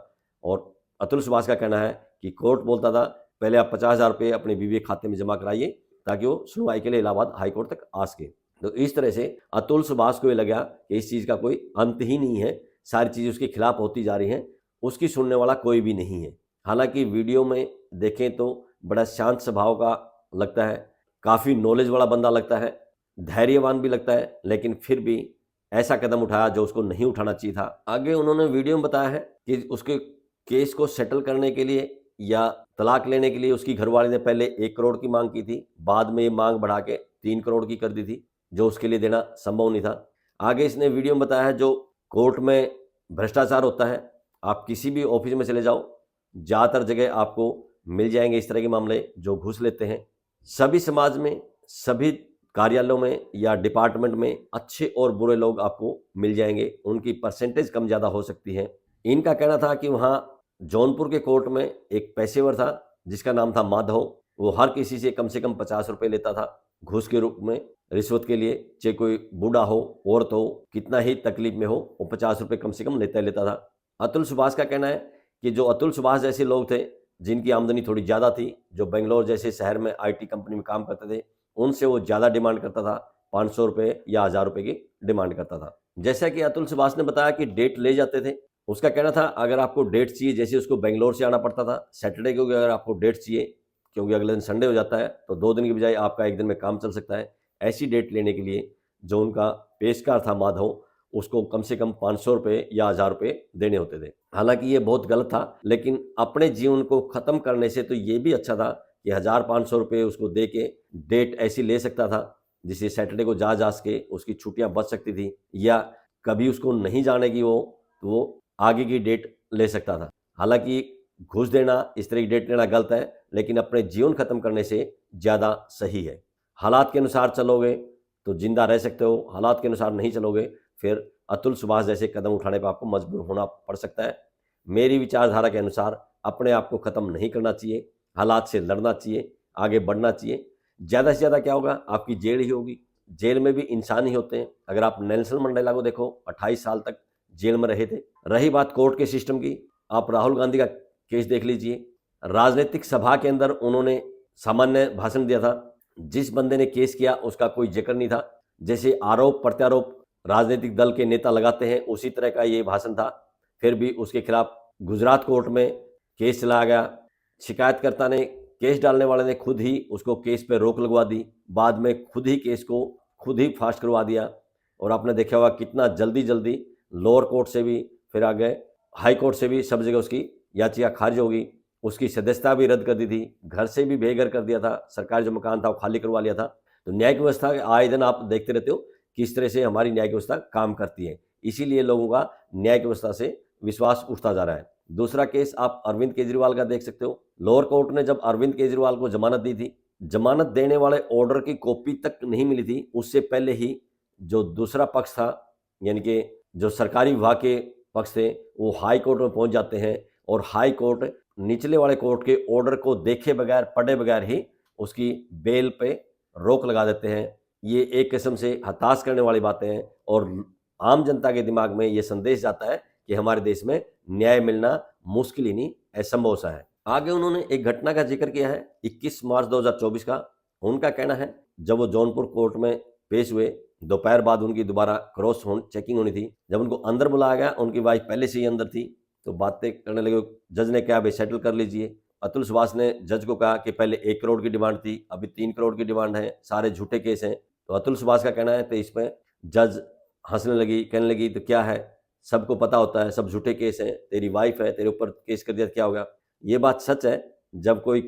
और अतुल सुभाष का कहना है कि कोर्ट बोलता था पहले आप 50,000 रुपये अपने बीवी के खाते में जमा कराइए ताकि वो सुनवाई के लिए इलाहाबाद हाईकोर्ट तक आ सके। तो इस तरह से अतुल सुभाष को ये लगा कि इस चीज़ का कोई अंत ही नहीं है, सारी चीज़ें उसके खिलाफ होती जा रही हैं, उसकी सुनने वाला कोई भी नहीं है। हालांकि वीडियो में देखें तो बड़ा शांत स्वभाव का लगता है, काफ़ी नॉलेज वाला बंदा लगता है, धैर्यवान भी लगता है, लेकिन फिर भी ऐसा कदम उठाया जो उसको नहीं उठाना चाहिए था। आगे उन्होंने वीडियो में बताया है कि उसके केस को सेटल करने के लिए या तलाक लेने के लिए उसकी घरवाली ने पहले 1 करोड़ की मांग की थी, बाद में ये मांग बढ़ा के 3 करोड़ की कर दी थी, जो उसके लिए देना संभव नहीं था। आगे इसने वीडियो में बताया है जो कोर्ट में भ्रष्टाचार होता है, आप किसी भी ऑफिस में चले जाओ, ज़्यादातर जगह आपको मिल जाएंगे इस तरह के मामले जो घूस लेते हैं। सभी समाज में, सभी कार्यालयों में या डिपार्टमेंट में अच्छे और बुरे लोग आपको मिल जाएंगे, उनकी परसेंटेज कम ज़्यादा हो सकती है। इनका कहना था कि वहाँ जौनपुर के कोर्ट में एक पेशेवर था जिसका नाम था माधव, वो हर किसी से कम 50 रुपये लेता था घूस के रूप में, रिश्वत के लिए, चाहे कोई बूढ़ा हो, औरत हो, कितना ही तकलीफ में हो, वो 50 रुपये कम से कम लेता था। अतुल सुभाष का कहना है कि जो अतुल सुभाष जैसे लोग थे जिनकी आमदनी थोड़ी ज़्यादा थी, जो बेंगलोर जैसे शहर में IT कंपनी में काम करते थे, उनसे वो ज़्यादा डिमांड करता था, 500 रुपये या 1000 रुपये की डिमांड करता था। जैसा कि अतुल सुभाष ने बताया कि डेट ले जाते थे, उसका कहना था अगर आपको डेट चाहिए, जैसे उसको बेंगलोर से आना पड़ता था सैटरडे को, अगर आपको डेट चाहिए क्योंकि अगले दिन संडे हो जाता है तो 2 दिन की बजाय आपका 1 दिन में काम चल सकता है, ऐसी डेट लेने के लिए जो उनका पेशकार था माधव, उसको कम से कम 500 रुपये या 1000 रुपये देने होते थे। हालांकि ये बहुत गलत था, लेकिन अपने जीवन को ख़त्म करने से तो ये भी अच्छा था कि 1000-500 रुपये उसको दे के डेट ऐसी ले सकता था जिससे सैटरडे को जा सके, उसकी छुट्टियां बच सकती थी, या कभी उसको नहीं जाने की हो तो वो आगे की डेट ले सकता था। हालांकि घूस देना, इस तरह की डेट लेना गलत है, लेकिन अपने जीवन खत्म करने से ज़्यादा सही है। हालात के अनुसार चलोगे तो जिंदा रह सकते हो, हालात के अनुसार नहीं चलोगे फिर अतुल सुभाष जैसे कदम उठाने पर आपको मजबूर होना पड़ सकता है। मेरी विचारधारा के अनुसार अपने आप को ख़त्म नहीं करना चाहिए, हालात से लड़ना चाहिए, आगे बढ़ना चाहिए। ज़्यादा से ज़्यादा क्या होगा, आपकी जेल ही होगी। जेल में भी इंसान ही होते हैं। अगर आप नेल्सन मंडेला को देखो, 28 साल तक जेल में रहे थे। रही बात कोर्ट के सिस्टम की, आप राहुल गांधी का केस देख लीजिए। राजनीतिक सभा के अंदर उन्होंने सामान्य भाषण दिया था, जिस बंदे ने केस किया उसका कोई जिक्र नहीं था। जैसे आरोप प्रत्यारोप राजनीतिक दल के नेता लगाते हैं, उसी तरह का ये भाषण था। फिर भी उसके खिलाफ गुजरात कोर्ट में केस चलाया गया। शिकायतकर्ता ने, केस डालने वाले ने खुद ही उसको केस पे रोक लगवा दी। बाद में खुद ही केस को खुद ही फास्ट करवा दिया। और आपने देखा होगा कितना जल्दी जल्दी लोअर कोर्ट से भी, फिर आगे हाई कोर्ट से भी, सब जगह उसकी याचिका खारिज होगी। उसकी सदस्यता भी रद्द कर दी थी, घर से भी बेघर कर दिया था, सरकारी जो मकान था वो खाली करवा लिया था। तो न्यायिक व्यवस्था आए दिन आप देखते रहते हो किस तरह से हमारी न्यायिक व्यवस्था काम करती है। इसीलिए लोगों का न्यायिक व्यवस्था से विश्वास उठता जा रहा है। दूसरा केस आप अरविंद केजरीवाल का देख सकते हो। लोअर कोर्ट ने जब अरविंद केजरीवाल को जमानत दी थी, जमानत देने वाले ऑर्डर की कॉपी तक नहीं मिली थी, उससे पहले ही जो दूसरा पक्ष था, यानी कि जो सरकारी विभाग के पक्ष थे, वो हाई कोर्ट में पहुंच जाते हैं और हाई कोर्ट निचले वाले कोर्ट के ऑर्डर को देखे बगैर, पढ़े बगैर ही उसकी बेल पे रोक लगा देते हैं। ये एक किस्म से हताश करने वाली बातें हैं और आम जनता के दिमाग में ये संदेश जाता है कि हमारे देश में न्याय मिलना मुश्किल ही नहीं, असंभव सा है। आगे उन्होंने एक घटना का जिक्र किया है 21 मार्च 2024 का। उनका कहना है जब वो जौनपुर कोर्ट में पेश हुए, दोपहर बाद उनकी दोबारा क्रॉस चेकिंग होनी थी। जब उनको अंदर बुलाया गया, उनकी वाइफ पहले से ही अंदर थी, तो बातें करने लगे। जज ने कहा भाई सेटल कर लीजिए। अतुल सुभाष ने जज को कहा कि पहले 1 करोड़ की डिमांड थी, अभी 3 करोड़ की डिमांड है, सारे झूठे केस हैं। तो अतुल सुभाष का कहना है, तो इसमें जज हंसने लगी, कहने लगी तो क्या है, सबको पता होता है सब झूठे केस हैं, तेरी वाइफ है, तेरे ऊपर केस कर दिया तो क्या होगा। ये बात सच है। जब कोई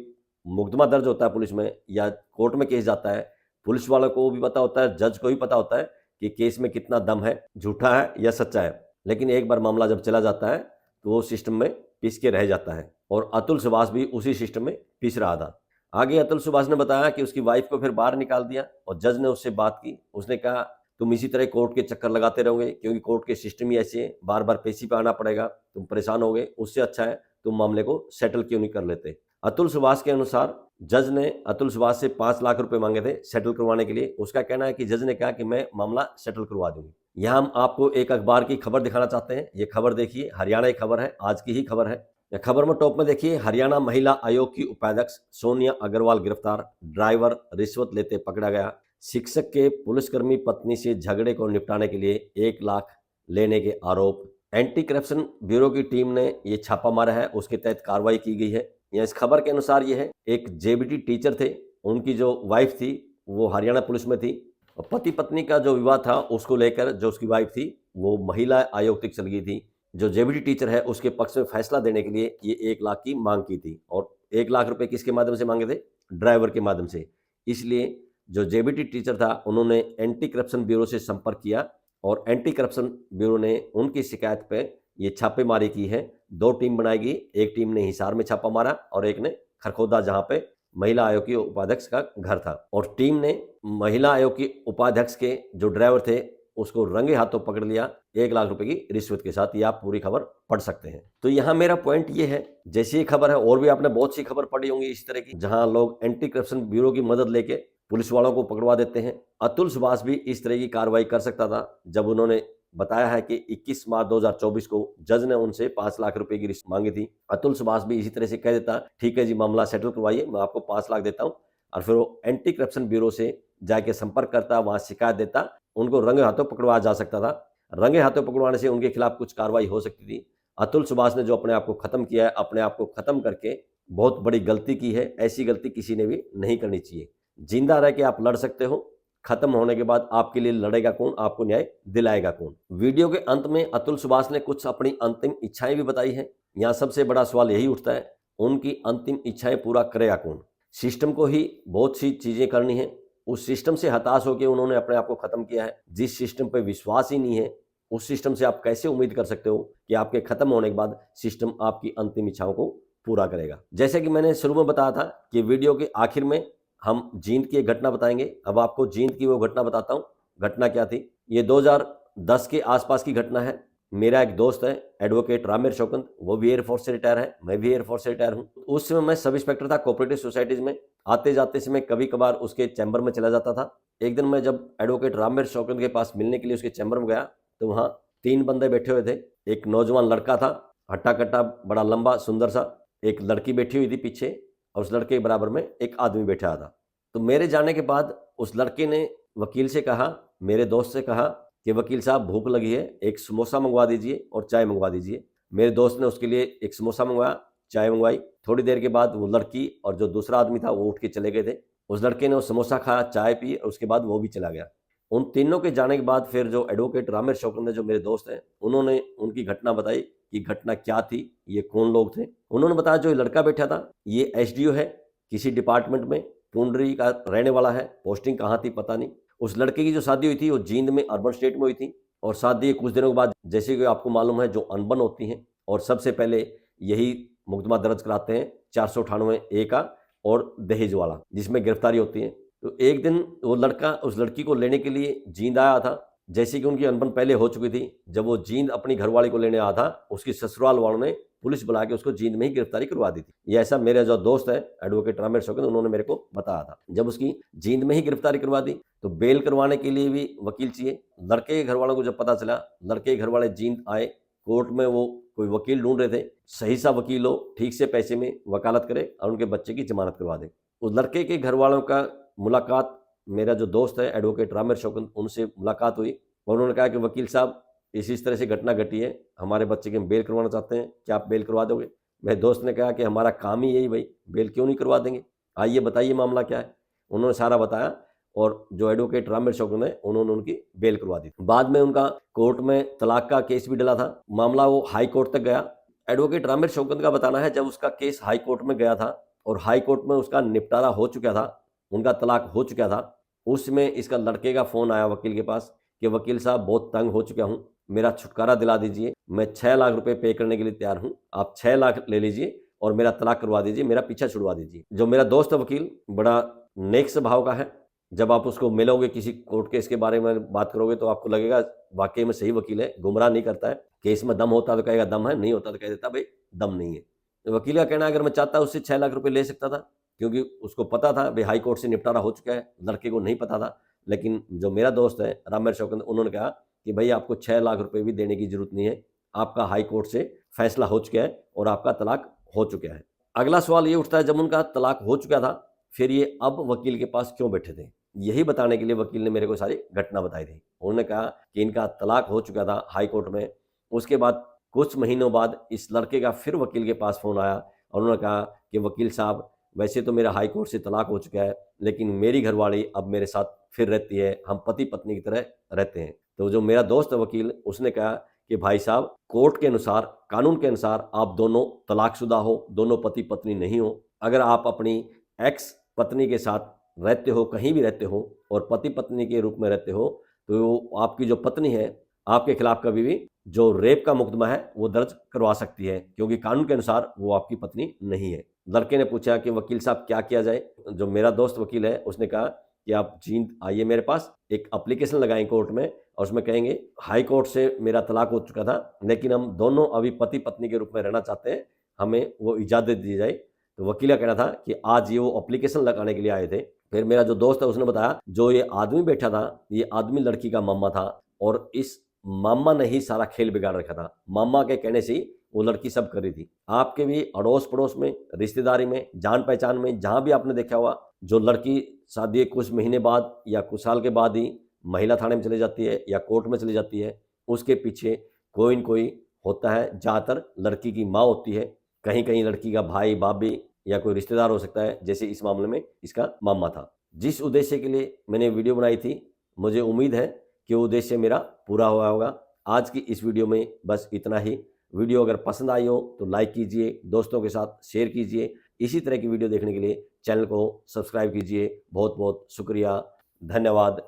मुकदमा दर्ज होता है पुलिस में या कोर्ट में केस जाता है, पुलिस वालों को भी पता होता है, जज को भी पता होता है कि केस में कितना दम है, झूठा है या सच्चा है। लेकिन एक बार मामला जब चला जाता है तो वो सिस्टम में पिस के रह जाता है, और अतुल सुभाष भी उसी सिस्टम में पिस रहा था। आगे अतुल सुभाष ने बताया कि उसकी वाइफ को फिर बाहर निकाल दिया और जज ने उससे बात की। उसने कहा तुम इसी तरह कोर्ट के चक्कर लगाते रहोगे, क्योंकि कोर्ट के सिस्टम ही ऐसे है, बार बार पेशी पे आना पड़ेगा, तुम परेशान होगे, उससे अच्छा है तुम मामले को सेटल क्यों नहीं कर लेते। अतुल सुभाष के अनुसार जज ने अतुल सुभाष से 5 लाख रुपए मांगे थे सेटल करवाने के लिए। उसका कहना है कि जज ने कहा कि मैं मामला सेटल करवा दूंगी। यहाँ हम आपको एक अखबार की खबर दिखाना चाहते हैं। ये खबर देखिए, हरियाणा की खबर है, आज की ही खबर है। खबर में टॉप में देखिए, हरियाणा महिला आयोग की उपाध्यक्ष सोनिया अग्रवाल गिरफ्तार, ड्राइवर रिश्वत लेते पकड़ा गया। शिक्षक के पुलिसकर्मी पत्नी से झगड़े को निपटाने के लिए 1 लाख लेने के आरोप। एंटी करप्शन ब्यूरो की टीम ने ये छापा मारा है, उसके तहत कार्रवाई की गई है। इस खबर के अनुसार ये है, एक जेबीटी टीचर थे, उनकी जो वाइफ थी वो हरियाणा पुलिस में थी, और पति पत्नी का जो विवाद था उसको लेकर जो उसकी वाइफ थी वो महिला आयोग तक चल गई थी। जो जेबीटी टीचर है उसके पक्ष में फैसला देने के लिए ये 1 लाख की मांग की थी, और 1 लाख रुपए किसके माध्यम से मांगे थे, ड्राइवर के माध्यम से। इसलिए जो जेबीटी टीचर था उन्होंने एंटी करप्शन ब्यूरो से संपर्क किया और एंटी करप्शन ब्यूरो ने उनकी शिकायत पे ये छापेमारी की है। 2 टीम बनाई गई, एक टीम ने हिसार में छापा मारा और एक ने खरखोदा, जहां पे महिला आयोग की उपाध्यक्ष का घर था। और टीम ने महिला आयोग की उपाध्यक्ष के जो ड्राइवर थे उसको रंगे हाथों पकड़ लिया 1 लाख रुपए की रिश्वत के साथ। ये आप पूरी खबर पढ़ सकते हैं। तो यहाँ मेरा पॉइंट ये है, जैसी ये खबर है और भी आपने बहुत सी खबर पढ़ी होंगी इस तरह की, जहां लोग एंटी करप्शन ब्यूरो की मदद लेके पुलिस वालों को पकड़वा देते हैं। अतुल सुभाष भी इस तरह की कार्रवाई कर सकता था। जब उन्होंने बताया है कि 21 मार्च 2024 को जज ने उनसे 5 लाख रुपए की रिश्वत मांगी थी, अतुल सुभाष भी इसी तरह से कह देता ठीक है जी मामला सेटल करवाइए, मैं आपको 5 लाख देता हूं, और फिर वो एंटी करप्शन ब्यूरो से जाके संपर्क करता, वहां शिकायत देता, उनको रंगे हाथों पकड़वाया जा सकता था। रंगे हाथों पकड़वाने से उनके खिलाफ कुछ कार्रवाई हो सकती थी। अतुल सुभाष ने जो अपने आप को खत्म किया है, अपने आप को खत्म करके बहुत बड़ी गलती की है। ऐसी गलती किसी ने भी नहीं करनी चाहिए। जिंदा रह के आप लड़ सकते हो, खत्म होने के बाद आपके लिए लड़ेगा कौन, आपको न्याय दिलाएगा कौन। वीडियो के अंत में अतुल सुभाष ने कुछ अपनी अंतिम इच्छाएं भी बताई हैं। यहाँ सबसे बड़ा सवाल यही उठता है, उनकी अंतिम इच्छाएं पूरा करेगा कौन। सिस्टम को ही बहुत सी चीजें करनी है, उस सिस्टम से हताश होकर उन्होंने अपने आप को खत्म किया है। जिस सिस्टम पर विश्वास ही नहीं है, उस सिस्टम से आप कैसे उम्मीद कर सकते हो कि आपके खत्म होने के बाद सिस्टम आपकी अंतिम इच्छाओं को पूरा करेगा। जैसे कि मैंने शुरू में बताया था कि वीडियो के आखिर में हम जींद की एक घटना बताएंगे। अब आपको जींद की वो घटना बताता हूँ। घटना क्या थी, ये 2010 के आसपास की घटना है। मेरा एक दोस्त है एडवोकेट रामेर शौकंद, वो भी एयरफोर्स से रिटायर है, मैं भी एयरफोर्स से रिटायर हूँ। उस समय मैं सब इंस्पेक्टर था कोऑपरेटिव सोसाइटीज में। आते जाते समय कभी कभार उसके चैम्बर में चला जाता था। एक दिन मैं जब एडवोकेट रामेर शौकंद के पास मिलने के लिए उसके चैम्बर में गया तो वहाँ 3 बंदे बैठे हुए थे। एक नौजवान लड़का था, हट्टा कट्टा, बड़ा लंबा सुंदर सा। एक लड़की बैठी हुई थी पीछे और उस लड़के के बराबर में एक आदमी बैठा था। तो मेरे जाने के बाद उस लड़के ने वकील से कहा, मेरे दोस्त से कहा कि वकील साहब भूख लगी है, एक समोसा मंगवा दीजिए और चाय मंगवा दीजिए। मेरे दोस्त ने उसके लिए एक समोसा मंगवाया, चाय मंगवाई। थोड़ी देर के बाद वो लड़की और जो दूसरा आदमी था वो उठ के चले गए थे। उस लड़के ने वो समोसा खाया, चाय पी और उसके बाद वो भी चला गया। उन तीनों के जाने के बाद फिर जो एडवोकेट रामेर शौकंद जो मेरे दोस्त हैं, उन्होंने उनकी घटना बताई कि घटना क्या थी, ये कौन लोग थे। उन्होंने बताया जो लड़का बैठा था ये एसडीओ है किसी डिपार्टमेंट में, पुंडरी का रहने वाला है, पोस्टिंग कहाँ थी पता नहीं। उस लड़के की जो शादी हुई थी वो जींद में अर्बन स्टेट में हुई थी और शादी कुछ दिनों के बाद, जैसे कि आपको मालूम है, जो अनबन होती हैं और सबसे पहले यही मुकदमा दर्ज कराते हैं 498A का और दहेज वाला, जिसमें गिरफ्तारी होती है। तो एक दिन वो लड़का उस लड़की को लेने के लिए जींद आया था। जैसे कि उनकी अनबन पहले हो चुकी थी, जब वो जींद अपनी घरवाली को लेने आया था, उसकी ससुराल वालों ने पुलिस बुला के उसको जींद में ही गिरफ्तारी करवा दी थी। ये ऐसा मेरा जो दोस्त है एडवोकेट रामेर शौकंद, उन्होंने मेरे को बताया था। जब उसकी जींद में ही गिरफ्तारी करवा दी तो बेल करवाने के लिए भी वकील चाहिए। लड़के के घर वालों को जब पता चला, लड़के के घर वाले जींद आए, कोर्ट में वो कोई वकील ढूंढ रहे थे, सही सा वकील हो, ठीक से पैसे में वकालत करे और उनके बच्चे की जमानत करवा दे। उस लड़के के घर वालों का मुलाकात, मेरा जो दोस्त है एडवोकेट रामेर शौकंद, उनसे मुलाकात हुई और उन्होंने कहा कि वकील साहब इस तरह से घटना घटी है, हमारे बच्चे की हम बेल करवाना चाहते हैं, क्या आप बेल करवा दोगे? मेरे दोस्त ने कहा कि हमारा काम ही यही भाई, बेल क्यों नहीं करवा देंगे, आइए बताइए मामला क्या है। उन्होंने सारा बताया और जो एडवोकेट रामेर शौकंद है उन्होंने उनकी बेल करवा दी। बाद में उनका कोर्ट में तलाक का केस भी डला था, मामला वो हाई कोर्ट तक गया। एडवोकेट रामेर शौकंद का बताना है जब उसका केस हाई कोर्ट में गया था और हाई कोर्ट में उसका निपटारा हो चुका था, उनका तलाक हो चुका था, उसमें इसका लड़के का फोन आया वकील के पास कि वकील साहब बहुत तंग हो चुका हूँ, मेरा छुटकारा दिला दीजिए, मैं 6 लाख रुपए पे करने के लिए तैयार हूँ, आप 6 लाख ले लीजिए और मेरा तलाक करवा दीजिए, मेरा पीछा छुड़वा दीजिए। जो मेरा दोस्त है वकील, बड़ा नेक स्वभाव का है। जब आप उसको मिलोगे, किसी कोर्ट केस के बारे में बात करोगे तो आपको लगेगा वाकई में सही वकील है, गुमराह नहीं करता है। केस में दम होता तो कहेगा दम है, नहीं होता तो कह देता भाई दम नहीं है। तो वकील का कहना, अगर मैं चाहता उससे 6 लाख रुपए ले सकता था, क्योंकि उसको पता था भाई हाई कोर्ट से निपटारा हो चुका है, लड़के को नहीं पता था। लेकिन जो मेरा दोस्त है रामेर शौकंद, उन्होंने कहा कि भाई आपको 6 लाख रुपए भी देने की जरूरत नहीं है, आपका हाई कोर्ट से फैसला हो चुका है और आपका तलाक हो चुका है। अगला सवाल ये उठता है, जब उनका तलाक हो चुका था फिर ये अब वकील के पास क्यों बैठे थे? यही बताने के लिए वकील ने मेरे को सारी घटना बताई थी। उन्होंने कहा कि इनका तलाक हो चुका था हाई कोर्ट में, उसके बाद कुछ महीनों बाद इस लड़के का फिर वकील के पास फोन आया और उन्होंने कहा कि वकील साहब, वैसे तो मेरा हाई कोर्ट से तलाक हो चुका है, लेकिन मेरी घरवाली अब मेरे साथ फिर रहती है, हम पति पत्नी की तरह रहते हैं। तो जो मेरा दोस्त है वकील, उसने कहा कि भाई साहब, कोर्ट के अनुसार, कानून के अनुसार आप दोनों तलाकशुदा हो, दोनों पति पत्नी नहीं हो। अगर आप अपनी एक्स पत्नी के साथ रहते हो, कहीं भी रहते हो और पति पत्नी के रूप में रहते हो, तो आपकी जो पत्नी है आपके खिलाफ कभी भी जो रेप का मुकदमा है वो दर्ज करवा सकती है, क्योंकि कानून के अनुसार वो आपकी पत्नी नहीं है। लड़के ने पूछा कि वकील साहब क्या किया जाए? जो मेरा दोस्त वकील है उसने कहा कि आप जींद आइए मेरे पास, एक एप्लीकेशन लगाएं कोर्ट में और उसमें कहेंगे हाई कोर्ट से मेरा तलाक हो चुका था, लेकिन हम दोनों अभी पति पत्नी के रूप में रहना चाहते हैं, हमें वो इजाज़त दी जाए। तो वकील का कहना था कि आज ये वो एप्लीकेशन लगाने के लिए आए थे। फिर मेरा जो दोस्त है उसने बताया, जो ये आदमी बैठा था, ये आदमी लड़की का मामा था और इस मामा ने ही सारा खेल बिगाड़ रखा था। मामा के कहने से ही वो लड़की सब कर रही थी। आपके भी अड़ोस पड़ोस में, रिश्तेदारी में, जान पहचान में जहां भी आपने देखा हुआ, जो लड़की शादी कुछ महीने बाद या कुछ साल के बाद ही महिला थाने में चली जाती है या कोर्ट में चली जाती है, उसके पीछे कोई न कोई होता है। ज़्यादातर लड़की की माँ होती है, कहीं कहीं लड़की का भाई, भाभी या कोई रिश्तेदार हो सकता है, जैसे इस मामले में इसका मामा था। जिस उद्देश्य के लिए मैंने वीडियो बनाई थी, मुझे उम्मीद है कि वो उद्देश्य मेरा पूरा हुआ होगा। आज की इस वीडियो में बस इतना ही। वीडियो अगर पसंद आई हो तो लाइक कीजिए, दोस्तों के साथ शेयर कीजिए। इसी तरह की वीडियो देखने के लिए चैनल को सब्सक्राइब कीजिए। बहुत बहुत शुक्रिया, धन्यवाद।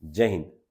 जय हिंद।